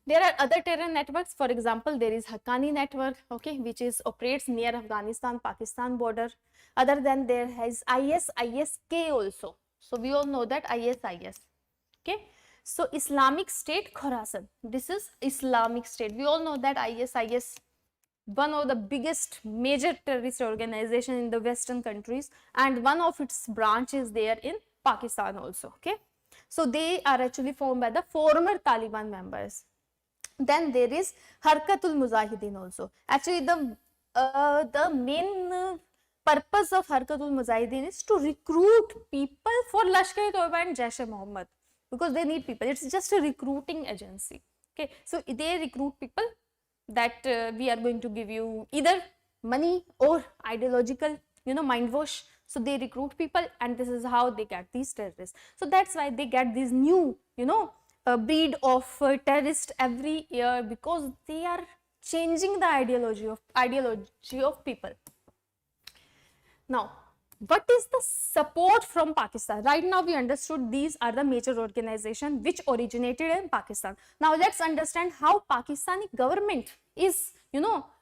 There are other terror networks. For example, there is Haqqani network, okay, which operates near Afghanistan-Pakistan border. Other than there has ISISK also. So we all know that ISIS, okay. So Islamic State Khorasan, this is Islamic State. We all know that ISIS, one of the biggest major terrorist organization in the Western countries, and one of its branches there in Pakistan also, okay. So they are actually formed by the former Taliban members. Then there is Harkatul Mujahideen also. Actually, the main purpose of Harkatul Mujahideen is to recruit people for Lashkar-e-Taiba and Jaish-e-Mohammed, because they need people. It's just a recruiting agency, okay. So they recruit people that we are going to give you either money or ideological, mind wash. So they recruit people, and this is how they get these terrorists. So that's why they get these new, breed of terrorists every year, because they are changing the ideology of people. Now, what is the support from Pakistan? Right now we understood these are the major organizations which originated in Pakistan. Now let's understand how Pakistani government is,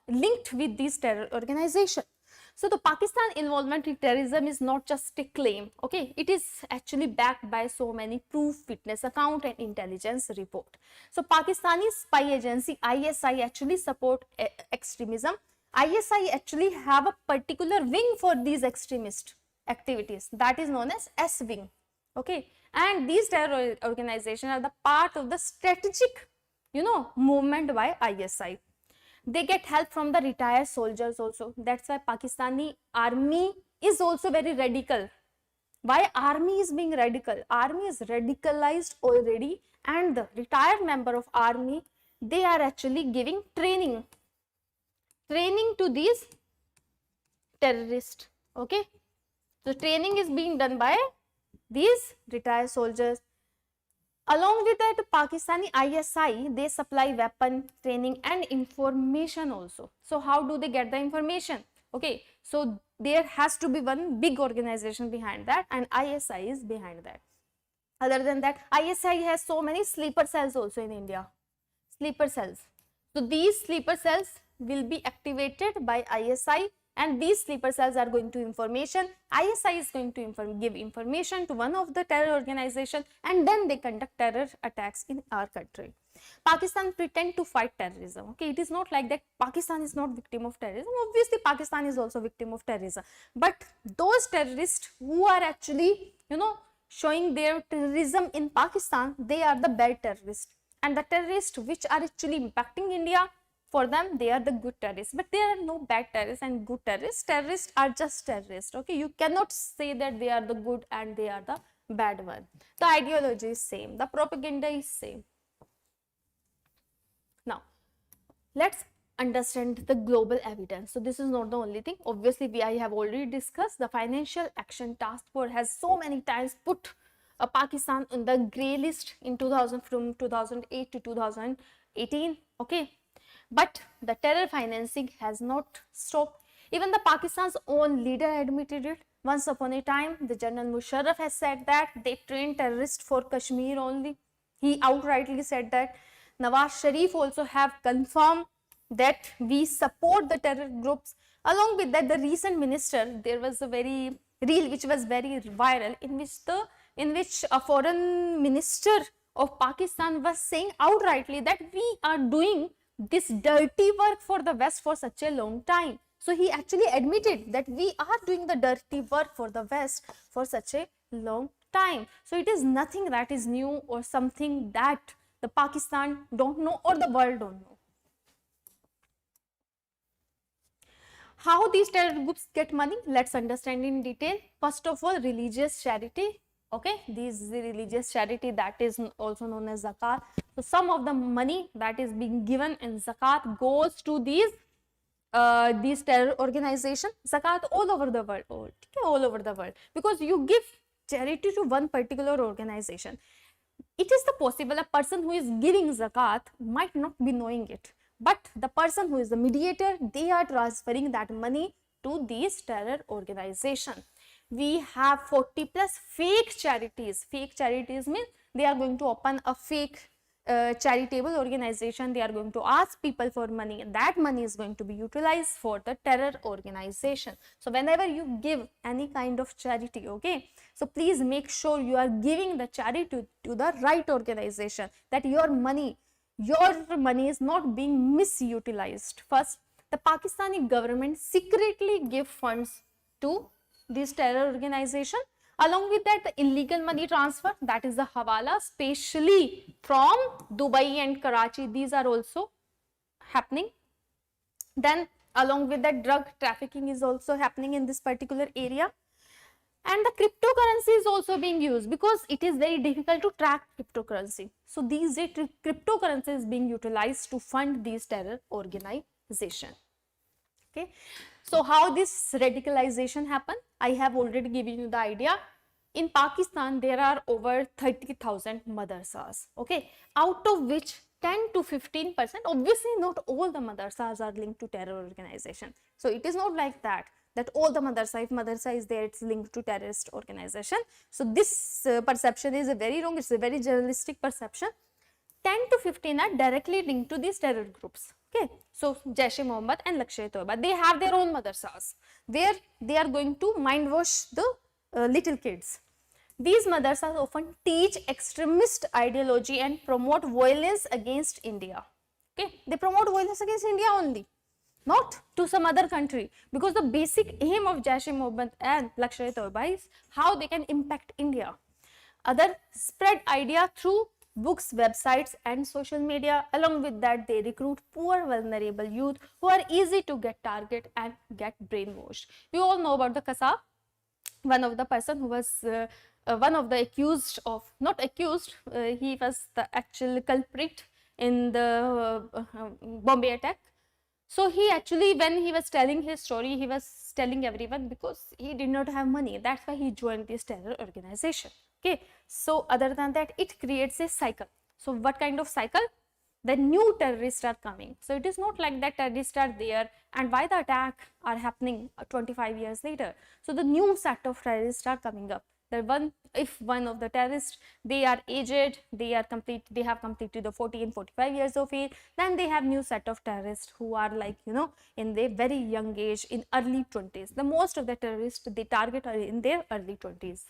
linked with these terror organizations. So the Pakistan involvement in terrorism is not just a claim, okay? It is actually backed by so many proof, witness account and intelligence report. So Pakistani spy agency ISI actually support extremism. ISI actually have a particular wing for these extremist activities, that is known as S wing, okay? And these terror organizations are the part of the strategic, movement by ISI. They get help from the retired soldiers also. That's why Pakistani army is also very radical. Why army is being radical? Army is radicalized already, and the retired member of army, they are actually giving training to these terrorists, okay? So training is being done by these retired soldiers. Along with that, Pakistani ISI, they supply weapon, training and information also. So how do they get the information? Okay, so there has to be one big organization behind that, and ISI is behind that. Other than that, ISI has so many sleeper cells also in India. Sleeper cells. So these sleeper cells will be activated by ISI, and these sleeper cells are going to information. ISI is going to give information to one of the terror organization, and then they conduct terror attacks in our country. Pakistan pretend to fight terrorism. Okay, it is not like that Pakistan is not victim of terrorism. Obviously, Pakistan is also victim of terrorism. But those terrorists who are actually, showing their terrorism in Pakistan, they are the bad terrorists. And the terrorists which are actually impacting India, for them, they are the good terrorists. But there are no bad terrorists and good terrorists. Terrorists are just terrorists. Okay, you cannot say that they are the good and they are the bad one. The ideology is same. The propaganda is same. Now, let's understand the global evidence. So this is not the only thing. Obviously, I have already discussed the Financial Action Task Force has so many times put Pakistan on the grey list in 2000 from 2008 to 2018. Okay. But the terror financing has not stopped. Even the Pakistan's own leader admitted it. Once upon a time, the General Musharraf has said that they train terrorists for Kashmir only. He outrightly said that. Nawaz Sharif also have confirmed that we support the terror groups. Along with that, the recent minister, there was a very reel which was very viral, in which a foreign minister of Pakistan was saying outrightly that we are doing this dirty work for the West for such a long time. So he actually admitted that we are doing the dirty work for the West for such a long time. So it is nothing that is new or something that the Pakistan don't know or the world don't know. How these terror groups get money? Let's understand in detail. First of all, religious charity. Okay, these religious charity, that is also known as zakat. So some of the money that is being given in zakat goes to these terror organizations. Zakat all over the world, all over the world, because you give charity to one particular organization. It is the possible a person who is giving zakat might not be knowing it, but the person who is the mediator, they are transferring that money to these terror organizations. We have 40 plus fake charities. Fake charities means they are going to open a fake charitable organization. They are going to ask people for money, and that money is going to be utilized for the terror organization. So whenever you give any kind of charity, okay, so please make sure you are giving the charity to the right organization, that your money is not being misutilized. First, the Pakistani government secretly give funds to this terror organization. Along with that, the illegal money transfer, that is the hawala, especially from Dubai and Karachi, these are also happening. Then along with that, drug trafficking is also happening in this particular area. And the cryptocurrency is also being used because it is very difficult to track cryptocurrency. So these cryptocurrency is being utilized to fund these terror organization. Okay. So how this radicalization happen? I have already given you the idea. In Pakistan, there are over 30,000 madrasas, okay, out of which 10 to 15%, obviously not all the madrasas are linked to terror organization. So it is not like that. that all the madrasa, if madrasa is there, it's linked to terrorist organization. So this perception is a very wrong, it's a very generalistic perception. 10 to 15 are directly linked to these terror groups. Okay, so Jaish-e-Mohammed and Lashkar-e-Toiba, they have their own madrasas where they are going to mind wash the little kids. These madrasas often teach extremist ideology and promote violence against India. Okay, they promote violence against India only, not to some other country, because the basic aim of Jaish-e-Mohammed and Lashkar-e-Toiba is how they can impact India. Other spread idea through books, websites and social media. Along with that, they recruit poor, vulnerable youth who are easy to get target and get brainwashed. We all know about the Qasab, one of the person who was one of the accused of, not accused, he was the actual culprit in the Bombay attack. So he actually, when he was telling his story, he was telling everyone because he did not have money. That's why he joined this terror organization. Okay, so other than that, it creates a cycle. So what kind of cycle? The new terrorists are coming. So it is not like that terrorists are there and why the attack are happening 25 years later. So the new set of terrorists are coming up. If one of the terrorists, they are aged, they have completed the 40 and 45 years of age, then they have new set of terrorists who are like, you know, in their very young age, in early 20s. The most of the terrorists they target are in their early 20s.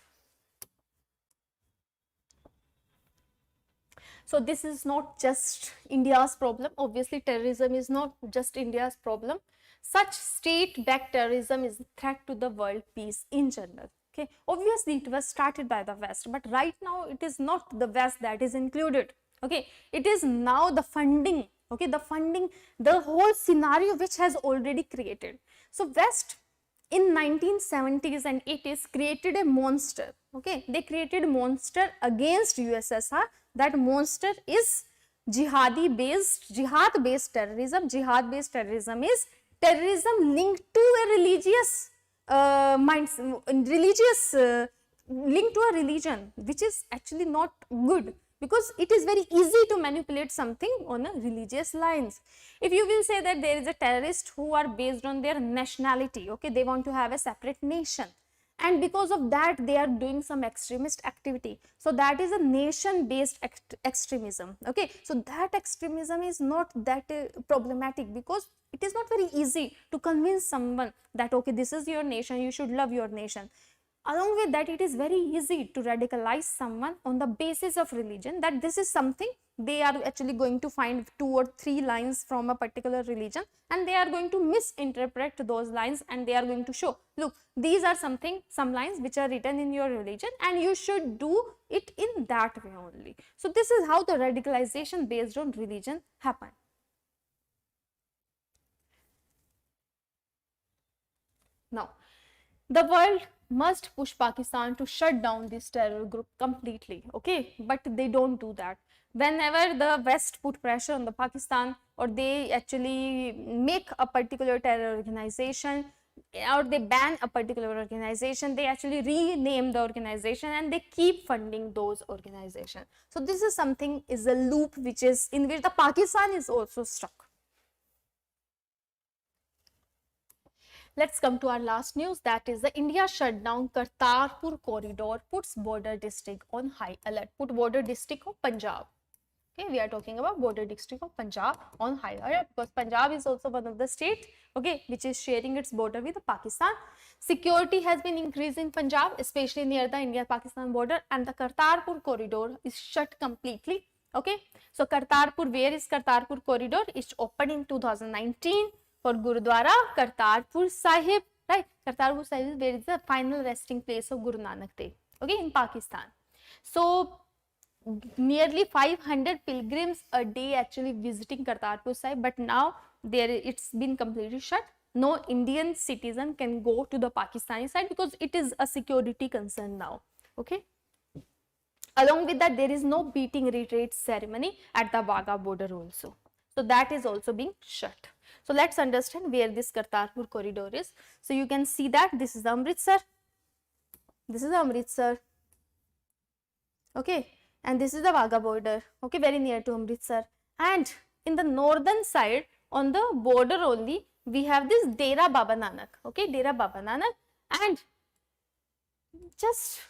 So this is not just India's problem. Obviously, terrorism is not just India's problem. Such state-backed terrorism is a threat to the world peace in general. Okay, obviously it was started by the West, but right now it is not the West that is included. Okay, it is now the funding. Okay, the whole scenario which has already created. So West in 1970s and 80s created a monster. Okay, they created a monster against USSR. That monster is jihad based terrorism. Jihad based terrorism is terrorism linked to a religious linked to a religion, which is actually not good, because it is very easy to manipulate something on a religious lines. If you will say that there is a terrorist who are based on their nationality, okay, they want to have a separate nation, and because of that they are doing some extremist activity, so that is a nation based extremism. Okay, so that extremism is not that problematic, because it is not very easy to convince someone that okay, this is your nation, you should love your nation. Along with that, it is very easy to radicalize someone on the basis of religion, that this is something they are actually going to find 2 or 3 lines from a particular religion, and they are going to misinterpret those lines, and they are going to show, look, these are some lines which are written in your religion and you should do it in that way only. So this is how the radicalization based on religion happened. Now, the world must push Pakistan to shut down this terror group completely, okay, but they don't do that. Whenever the West put pressure on the Pakistan, or they actually make a particular terror organization, or they ban a particular organization, they actually rename the organization and they keep funding those organizations. So this is something, is a loop which is in which the Pakistan is also stuck. Let's come to our last news, that is the India shut down Kartarpur corridor, puts border district on high alert. Put border district of Punjab. Okay, we are talking about border district of Punjab on high alert, because Punjab is also one of the states, okay, which is sharing its border with Pakistan. Security has been increased in Punjab, especially near the India-Pakistan border, and the Kartarpur corridor is shut completely. Okay, so Kartarpur, where is Kartarpur corridor? It's opened in 2019 for Gurudwara Kartarpur Sahib, right? Kartarpur Sahib, where is the final resting place of Guru Nanak Dev, okay, in Pakistan. So nearly 500 pilgrims a day actually visiting Kartarpur Sahib, but now it's been completely shut. No Indian citizen can go to the Pakistani side because it is a security concern now. Okay. Along with that, there is no beating retreat ceremony at the Wagah border also. So that is also being shut. So let's understand where this Kartarpur corridor is. So you can see that this is the Amritsar. This is the Amritsar. Okay. And this is the Wagah border, okay, very near to Amritsar. And in the northern side, on the border only, we have this Dera Baba Nanak, okay, Dera Baba Nanak, and just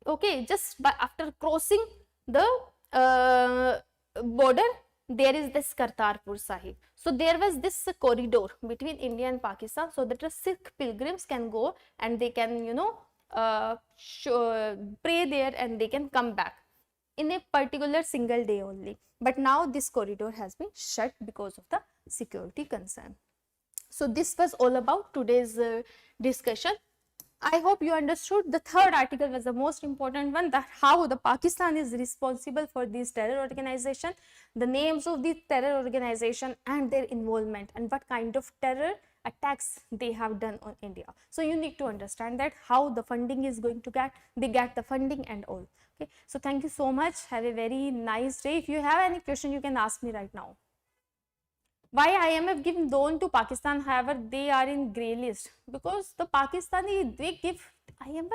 okay, just by after crossing the border, there is this Kartarpur Sahib. So there was this corridor between India and Pakistan, so that the Sikh pilgrims can go and they can, you know, pray there and they can come back in a particular single day only. But now this corridor has been shut because of the security concern. So this was all about today's discussion. I hope you understood. The third article was the most important one, that how the Pakistan is responsible for these terror organization, the names of these terror organization and their involvement, and what kind of terror attacks they have done on India. So you need to understand that how the funding is going to get, they get the funding and all. Okay, so thank you so much. Have a very nice day. If you have any question, you can ask me right now. Why IMF give loan to Pakistan, however they are in grey list? Because the Pakistani, they give, IMF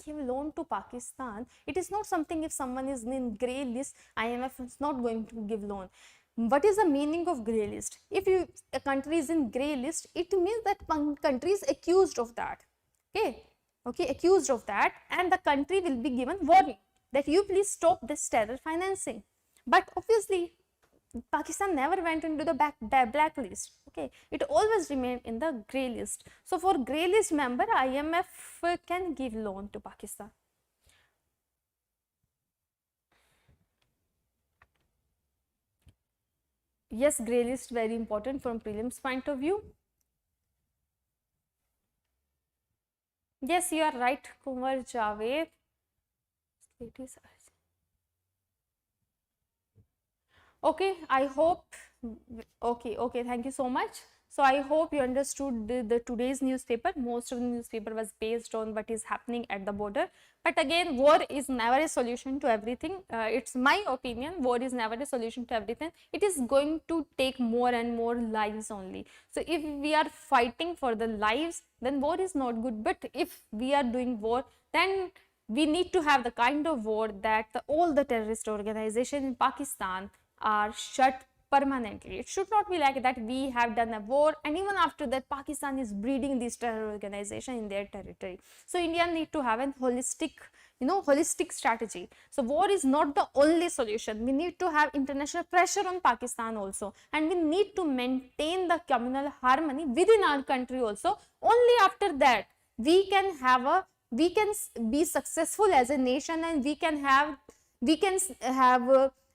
give loan to Pakistan. It is not something, if someone is in grey list, IMF is not going to give loan. What is the meaning of grey list? If a country is in grey list, it means that country is accused of that. Okay, accused of that, and the country will be given warning that you please stop this terror financing. But obviously Pakistan never went into the blacklist. Okay, it always remained in the grey list. So for grey list member, IMF can give loan to Pakistan. Yes, grey list very important from prelims point of view. Yes, you are right, Kumar Javed. Okay, I hope, okay, thank you so much. So I hope you understood the today's newspaper. Most of the newspaper was based on what is happening at the border. But again, war is never a solution to everything. It's my opinion, war is never a solution to everything. It is going to take more and more lives only. So if we are fighting for the lives, then war is not good. But if we are doing war, then we need to have the kind of war that all the terrorist organizations in Pakistan are shut permanently. It should not be like that we have done a war and even after that Pakistan is breeding these terror organizations in their territory. So India need to have a holistic, holistic strategy. So war is not the only solution. We need to have international pressure on Pakistan also, and we need to maintain the communal harmony within our country also. Only after that we can be successful as a nation, and we can have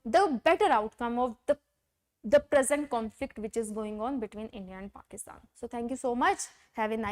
the better outcome of the present conflict which is going on between India and Pakistan. So thank you so much. Have a nice